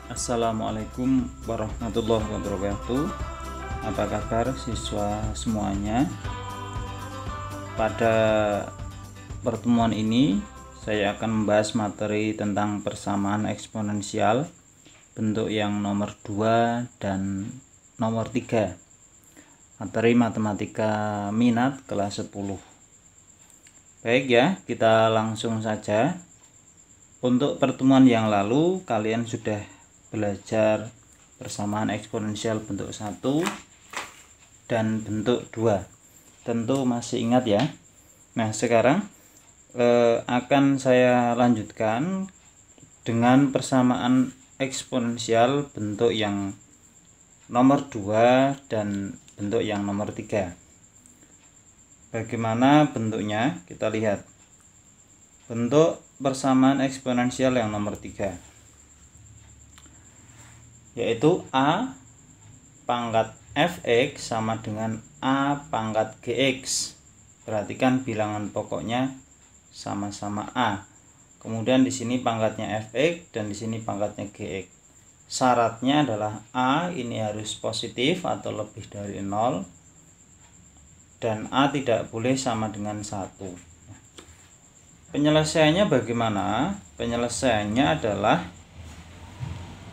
Assalamualaikum warahmatullahi wabarakatuh. Apa kabar siswa semuanya? Pada pertemuan ini saya akan membahas materi tentang persamaan eksponensial bentuk yang nomor 2 dan nomor 3. Materi matematika minat kelas 10. Baik ya, kita langsung saja. Untuk pertemuan yang lalu kalian sudah belajar persamaan eksponensial bentuk 1 dan bentuk 2. Tentu masih ingat ya. Nah, sekarang akan saya lanjutkan dengan persamaan eksponensial bentuk yang nomor 2 dan bentuk yang nomor 3. Bagaimana bentuknya? Kita lihat. Bentuk persamaan eksponensial yang nomor 3, yaitu A pangkat fx sama dengan A pangkat gx. Perhatikan bilangan pokoknya sama-sama A. Kemudian di sini pangkatnya fx dan di sini pangkatnya gx. Syaratnya adalah A ini harus positif atau lebih dari 0 dan A tidak boleh sama dengan 1. Penyelesaiannya bagaimana? Penyelesaiannya adalah,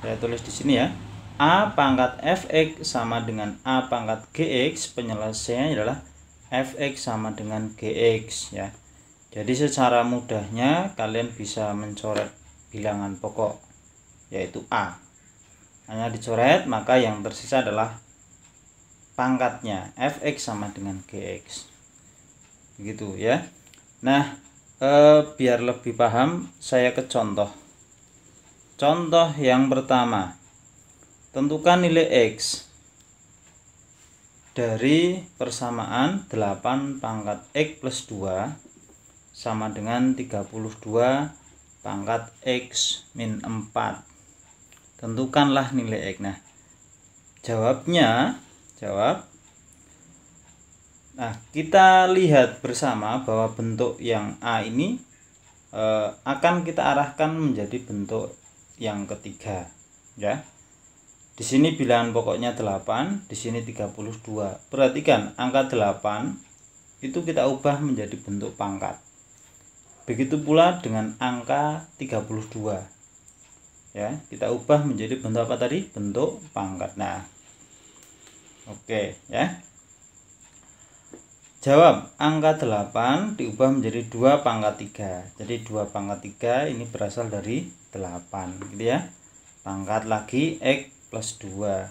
saya tulis di sini ya, A pangkat fx sama dengan A pangkat gx. Penyelesaiannya adalah fx sama dengan gx ya. Jadi secara mudahnya kalian bisa mencoret bilangan pokok yaitu A. Hanya dicoret, maka yang tersisa adalah pangkatnya fx sama dengan gx. Begitu ya. Nah, biar lebih paham saya ke contoh. Contoh yang pertama, tentukan nilai X dari persamaan 8 pangkat X plus 2 sama dengan 32 pangkat X min 4. Tentukanlah nilai X. Nah, nah, kita lihat bersama bahwa bentuk yang A ini akan kita arahkan menjadi bentuk yang ketiga ya. Di sini bilangan pokoknya 8, di sini 32. Perhatikan angka 8 itu kita ubah menjadi bentuk pangkat. Begitu pula dengan angka 32. Ya, kita ubah menjadi bentuk apa tadi? Bentuk pangkat. Nah, oke ya. Jawab, angka 8 diubah menjadi 2 pangkat 3. Jadi 2 pangkat 3 ini berasal dari 8 gitu ya. Pangkat lagi X plus 2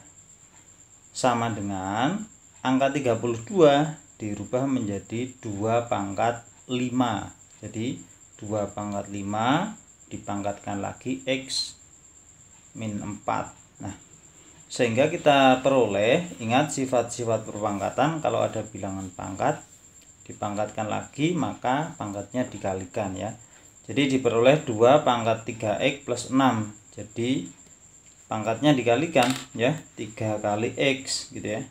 sama dengan angka 32 dirubah menjadi 2 pangkat 5. Jadi 2 pangkat 5 dipangkatkan lagi X min 4. Nah, sehingga kita peroleh, ingat sifat-sifat perpangkatan, kalau ada bilangan pangkat dipangkatkan lagi maka pangkatnya dikalikan ya. Jadi diperoleh 2 pangkat 3x plus 6. Jadi pangkatnya dikalikan ya, 3 kali x gitu ya.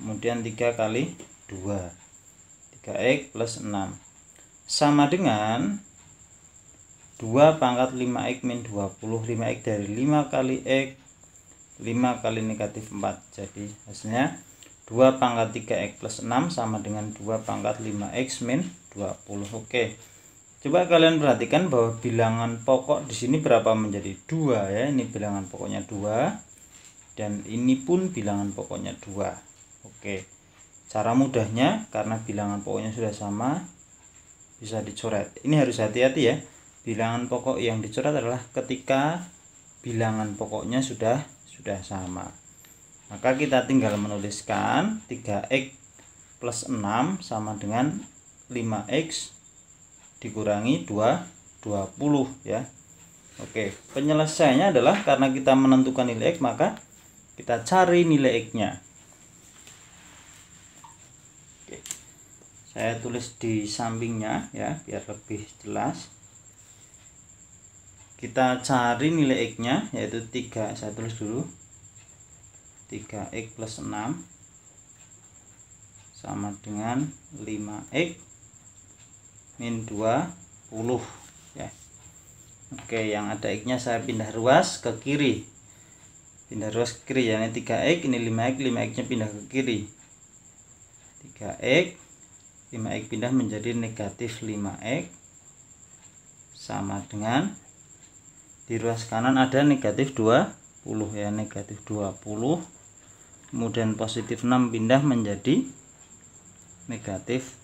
Kemudian 3 kali 2, 3x plus 6 sama dengan 2 pangkat 5x min 20. 5x dari 5 kali x, 5 kali negatif 4. Jadi hasilnya 2 pangkat 3x plus 6 sama dengan 2 pangkat 5x min 20. Oke. Coba kalian perhatikan bahwa bilangan pokok di sini berapa menjadi 2 ya. Ini bilangan pokoknya 2 dan ini pun bilangan pokoknya 2. Oke. Cara mudahnya karena bilangan pokoknya sudah sama bisa dicoret. Ini harus hati-hati ya. Bilangan pokok yang dicoret adalah ketika bilangan pokoknya sudah sama. Maka kita tinggal menuliskan 3x plus 6 sama dengan 5x dikurangi 20 ya. Oke, penyelesaiannya adalah karena kita menentukan nilai x maka kita cari nilai x-nya. Oke. Saya tulis di sampingnya ya biar lebih jelas. Kita cari nilai x-nya yaitu 3, saya tulis dulu 3x plus 6 sama dengan 5x min 20 ya. Oke, yang ada x-nya saya pindah ruas ke kiri. pindah ruas ke kiri ya, ini 3x, ini 5x, 5x nya pindah ke kiri, 3x, 5x pindah menjadi negatif 5x, sama dengan di ruas kanan ada negatif 20 ya, negatif 20, kemudian positif 6 pindah menjadi negatif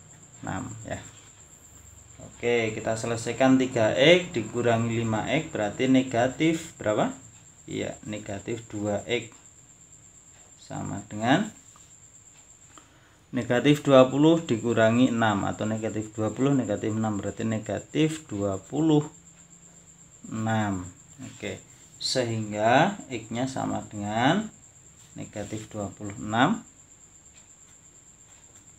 6 ya. Oke, kita selesaikan. 3x dikurangi 5x berarti negatif berapa? Iya, negatif 2x, sama dengan negatif 20 dikurangi 6 atau negatif 20 negatif 6 berarti negatif 26. Oke, sehingga x nya sama dengan negatif 26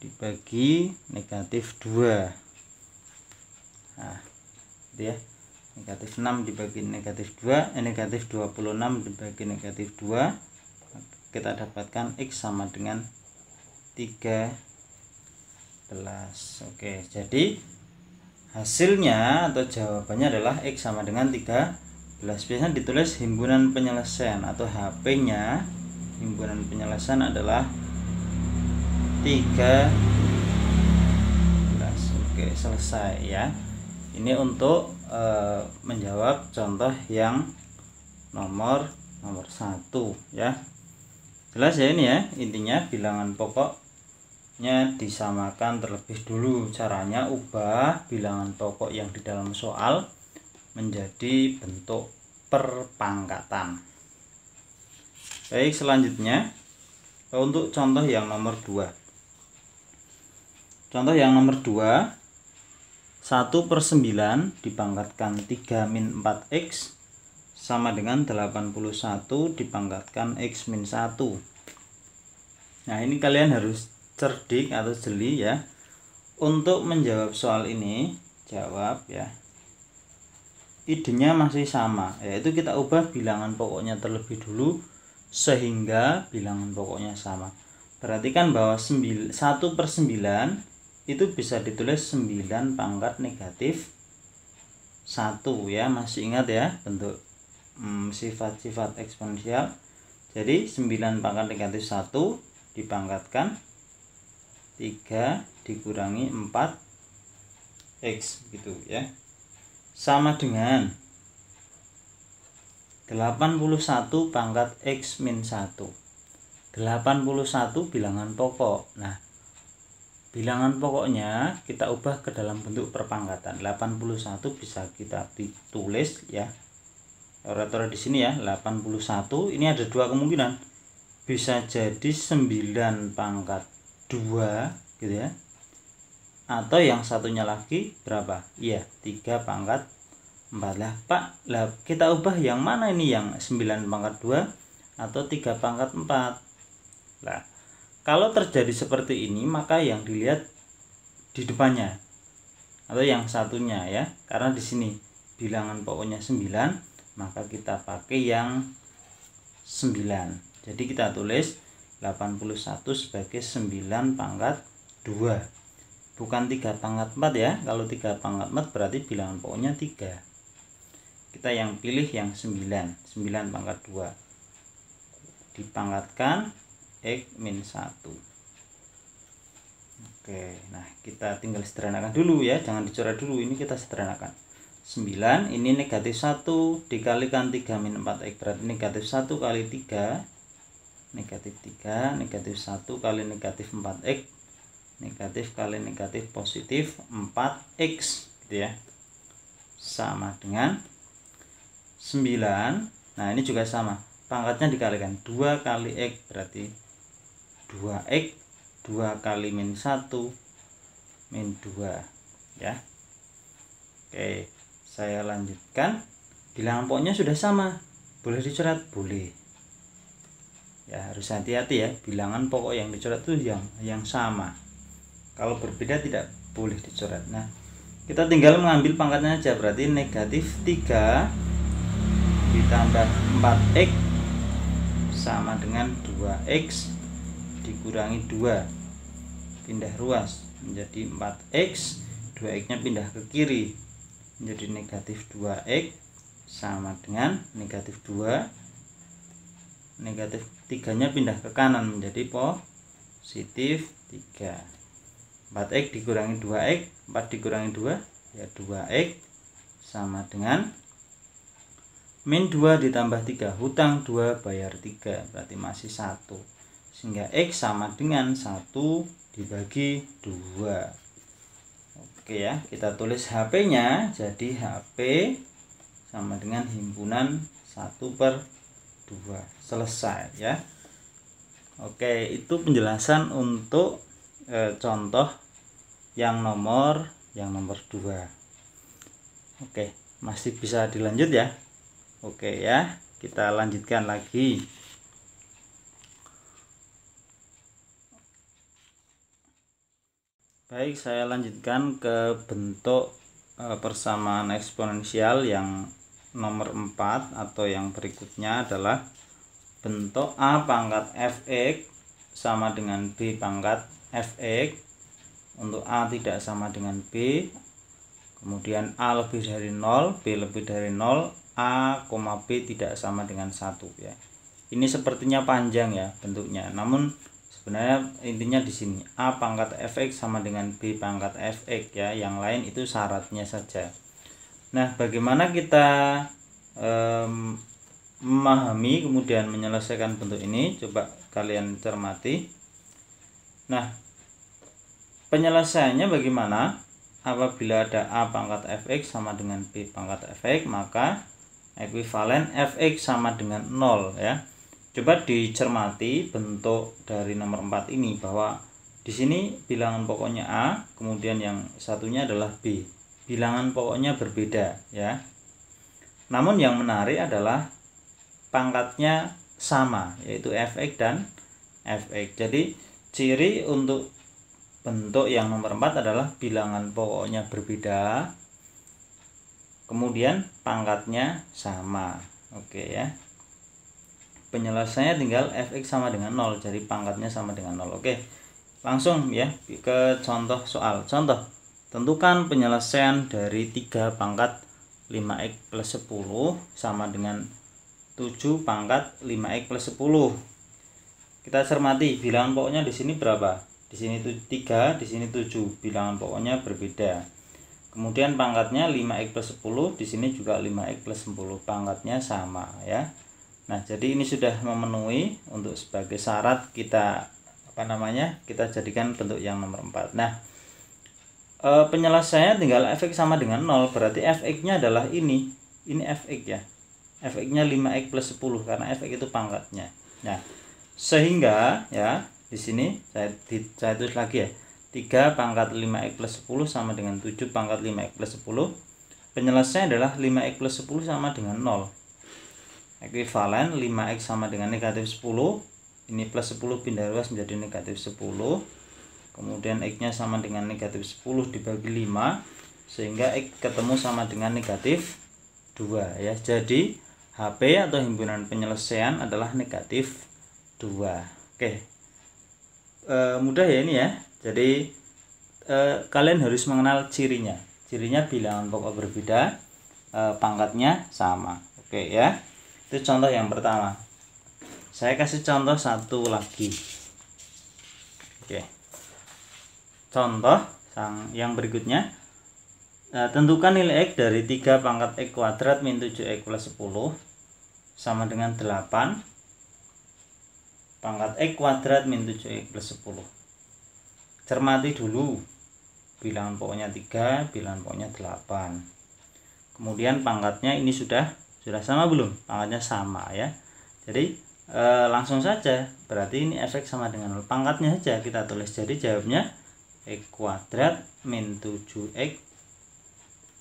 dibagi negatif 2. Nah, itu ya, negatif 6 dibagi negatif 2, negatif 26 dibagi negatif 2, kita dapatkan x sama dengan 13. Oke, jadi hasilnya atau jawabannya adalah x sama dengan 13. Biasanya ditulis himpunan penyelesaian atau HP nya himpunan penyelesaian adalah 13. Oke, selesai ya. Ini untuk menjawab contoh yang nomor 1 ya. Jelas ya ini ya, intinya bilangan pokoknya disamakan terlebih dulu. Caranya ubah bilangan pokok yang di dalam soal menjadi bentuk perpangkatan. Baik, selanjutnya untuk contoh yang nomor 2. Contoh yang nomor 2, 1/9 dipangkatkan 3 min 4x sama dengan 81 dipangkatkan x min 1. Nah, ini kalian harus cerdik atau jeli ya. Untuk menjawab soal ini, jawab ya. Idenya masih sama, yaitu kita ubah bilangan pokoknya terlebih dulu sehingga bilangan pokoknya sama. Perhatikan bahwa 1/9 itu bisa ditulis 9 pangkat negatif 1 ya, masih ingat ya bentuk sifat-sifat eksponensial. Jadi 9 pangkat negatif 1 dipangkatkan 3 dikurangi 4x gitu ya, sama dengan 81 pangkat x min 1. 81 bilangan pokok. Nah, bilangan pokoknya kita ubah ke dalam bentuk perpangkatan. 81 bisa kita tulis ya, taruh di sini ya, 81 ini ada dua kemungkinan, bisa jadi 9 pangkat 2 gitu ya, atau yang satunya lagi berapa? Iya, 3 pangkat 4. Lah Pak, lah kita ubah yang mana ini, yang 9 pangkat 2 atau 3 pangkat 4? Lah, kalau terjadi seperti ini, maka yang dilihat di depannya atau yang satunya ya. Karena di sini bilangan pokoknya 9, maka kita pakai yang 9. Jadi kita tulis 81 sebagai 9 pangkat 2. Bukan 3 pangkat 4 ya. Kalau 3 pangkat 4 berarti bilangan pokoknya 3. Kita yang pilih yang 9 pangkat 2 dipangkatkan x min 1. Oke, nah kita tinggal sederhanakan dulu ya, jangan dicoret dulu, ini kita sederhanakan. 9 ini negatif 1 dikalikan 3 min 4x berarti negatif 1 kali 3 negatif 3, negatif 1 kali negatif 4x, negatif kali negatif positif 4x gitu ya, sama dengan 9. Nah, ini juga sama, pangkatnya dikalikan 2 kali x berarti 2x, 2 kali min 1 min 2 ya. Oke, saya lanjutkan. Bilangan pokoknya sudah sama, boleh dicoret? Boleh ya, harus hati-hati ya, bilangan pokok yang dicoret itu yang sama, kalau berbeda tidak boleh dicoret. Nah, kita tinggal mengambil pangkatnya aja, berarti negatif 3 ditambah 4x sama dengan 2x dikurangi 2, pindah ruas menjadi 4x, 2x nya pindah ke kiri menjadi negatif 2x sama dengan negatif 2 negatif 3-nya pindah ke kanan menjadi positif 3. 4x dikurangi 2x, 4 dikurangi 2 ya 2x, sama dengan min 2 ditambah 3, hutang 2 bayar 3, berarti masih 1, sehingga x sama dengan 1 dibagi 2. Oke ya, kita tulis HP-nya, jadi HP sama dengan himpunan 1/2, selesai ya. Oke, itu penjelasan untuk contoh yang nomor 2. Oke, masih bisa dilanjut ya. Oke ya, kita lanjutkan lagi. Baik, saya lanjutkan ke bentuk persamaan eksponensial yang nomor 4 atau yang berikutnya adalah bentuk A pangkat fx sama dengan B pangkat fx. Untuk A tidak sama dengan B, kemudian A lebih dari 0, B lebih dari 0, A, B tidak sama dengan 1 ya. Ini sepertinya panjang ya bentuknya, namun sebenarnya intinya di sini A pangkat fx sama dengan B pangkat fx ya, yang lain itu syaratnya saja. Nah, bagaimana kita memahami kemudian menyelesaikan bentuk ini? Coba kalian cermati. Nah, penyelesaiannya bagaimana? Apabila ada A pangkat fx sama dengan B pangkat fx, maka ekuivalen fx sama dengan 0 ya. Coba dicermati bentuk dari nomor 4 ini, bahwa di sini bilangan pokoknya A, kemudian yang satunya adalah B. Bilangan pokoknya berbeda ya. Namun yang menarik adalah pangkatnya sama, yaitu fx dan fx. Jadi ciri untuk bentuk yang nomor 4 adalah bilangan pokoknya berbeda, kemudian pangkatnya sama. Oke ya. Penyelesaiannya tinggal fx sama dengan 0, jadi pangkatnya sama dengan 0. Oke, langsung ya ke contoh soal. Contoh, tentukan penyelesaian dari 3 pangkat 5x plus 10 sama dengan 7 pangkat 5x plus 10. Kita cermati bilangan pokoknya di sini berapa? Di sini 3, di sini 7. Bilangan pokoknya berbeda. Kemudian pangkatnya 5x plus 10, di sini juga 5x plus 10. Pangkatnya sama ya. Nah, jadi ini sudah memenuhi untuk sebagai syarat kita kita jadikan bentuk yang nomor 4. Nah, penyelesaiannya tinggal fx sama dengan 0, berarti fx-nya adalah ini. Ini fx ya. Fx-nya 5x plus 10 karena fx itu pangkatnya. Nah, sehingga ya di sini saya tulis lagi ya. 3 pangkat 5x plus 10 sama dengan 7 pangkat 5x plus 10. Penyelesaian adalah 5x plus 10 sama dengan 0. Ekuivalen 5x sama dengan negatif 10. Ini plus 10 pindah ruas menjadi negatif 10. Kemudian x-nya sama dengan negatif 10 dibagi 5. Sehingga x ketemu sama dengan negatif 2 ya. Jadi HP atau himpunan penyelesaian adalah negatif 2. Oke, mudah ya ini ya. Jadi kalian harus mengenal cirinya. Cirinya bilangan pokok berbeda, pangkatnya sama. Oke ya. Itu contoh yang pertama. Saya kasih contoh satu lagi. Oke. Contoh yang berikutnya. Tentukan nilai x dari 3 pangkat x kuadrat min 7x plus 10 sama dengan 8 pangkat x kuadrat min 7x plus 10. Cermati dulu. Bilangan pokoknya 3, bilangan pokoknya 8. Kemudian pangkatnya ini sudah sama belum? Pangkatnya sama ya. Jadi langsung saja. Berarti ini fx sama dengan 0. Pangkatnya saja kita tulis. Jadi jawabnya x kuadrat min 7x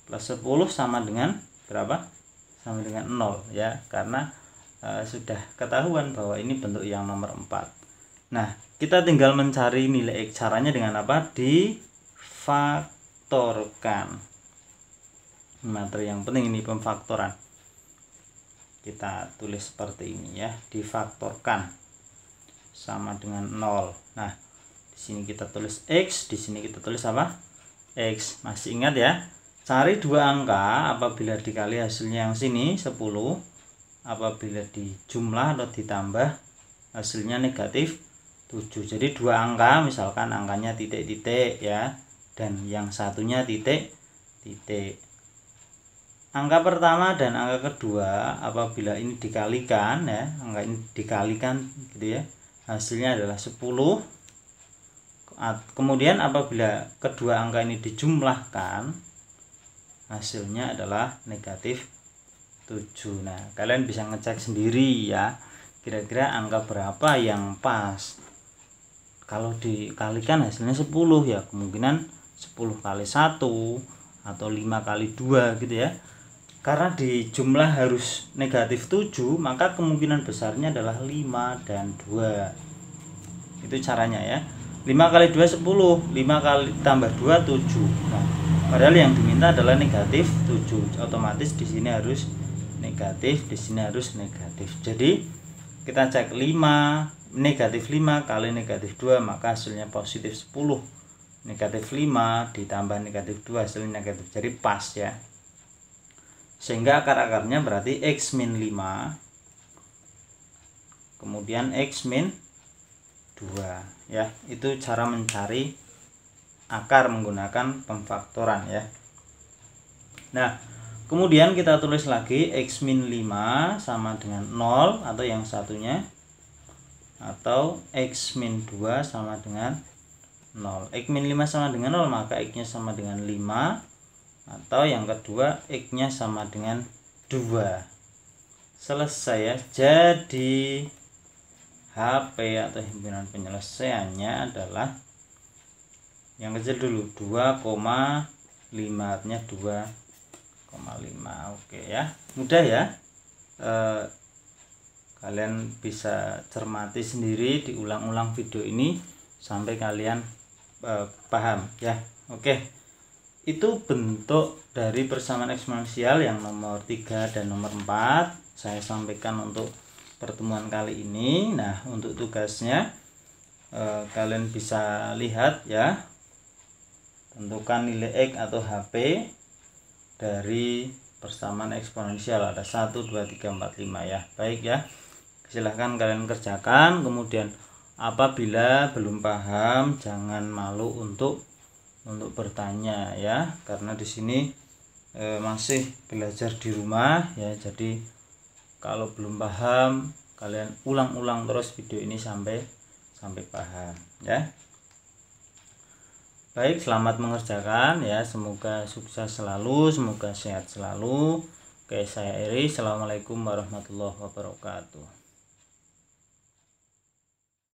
plus 10 sama dengan berapa? Sama dengan 0 ya. Karena sudah ketahuan bahwa ini bentuk yang nomor 4. Nah, kita tinggal mencari nilai x. Caranya dengan apa? Difaktorkan. Materi yang penting ini pemfaktoran. Kita tulis seperti ini ya, difaktorkan sama dengan 0. Nah, di sini kita tulis x, di sini kita tulis apa? X. Masih ingat ya? Cari dua angka apabila dikali hasilnya yang sini 10 apabila dijumlah atau ditambah hasilnya negatif 7. Jadi dua angka, misalkan angkanya titik-titik ya, dan yang satunya titik-titik. Angka pertama dan angka kedua apabila ini dikalikan ya, angka ini dikalikan gitu ya, hasilnya adalah 10. Kemudian apabila kedua angka ini dijumlahkan, hasilnya adalah negatif 7. Nah, kalian bisa ngecek sendiri ya, kira-kira angka berapa yang pas. Kalau dikalikan hasilnya 10 ya, kemungkinan 10 kali 1 atau 5 kali 2 gitu ya. Karena dijumlah harus negatif 7, maka kemungkinan besarnya adalah 5 dan 2. Itu caranya ya. 5 kali 2 10, 5 kali tambah 2 7. Nah, padahal yang diminta adalah negatif 7. Otomatis di sini harus negatif, di sini harus negatif. Jadi kita cek 5, negatif 5 kali negatif 2, maka hasilnya positif 10. Negatif 5 ditambah negatif 2 hasilnya negatif. Jadi pas ya. Sehingga akar-akarnya berarti X min 5, kemudian X min 2 ya. Itu cara mencari akar menggunakan pemfaktoran ya. Nah, kemudian kita tulis lagi X min 5 sama dengan 0 atau yang satunya, atau X min 2 sama dengan 0. X min 5 sama dengan 0, maka X nya sama dengan 5, atau yang kedua X nya sama dengan 2. Selesai ya. Jadi HP atau himpunan penyelesaiannya adalah yang kecil dulu, 2,5, artinya 2,5. Oke ya, mudah ya. Kalian bisa cermati sendiri, diulang-ulang video ini sampai kalian paham ya. Oke, itu bentuk dari persamaan eksponensial yang nomor 3 dan nomor 4 saya sampaikan untuk pertemuan kali ini. Nah, untuk tugasnya kalian bisa lihat ya, tentukan nilai X atau HP dari persamaan eksponensial. Ada 1, 2, 3, 4, 5 ya. Baik ya, silahkan kalian kerjakan. Kemudian apabila belum paham, jangan malu untuk bertanya ya, karena di sini masih belajar di rumah ya. Jadi kalau belum paham, kalian ulang-ulang terus video ini sampai paham ya. Baik, selamat mengerjakan ya. Semoga sukses selalu, semoga sehat selalu. Oke, saya Eri. Assalamualaikum warahmatullahi wabarakatuh.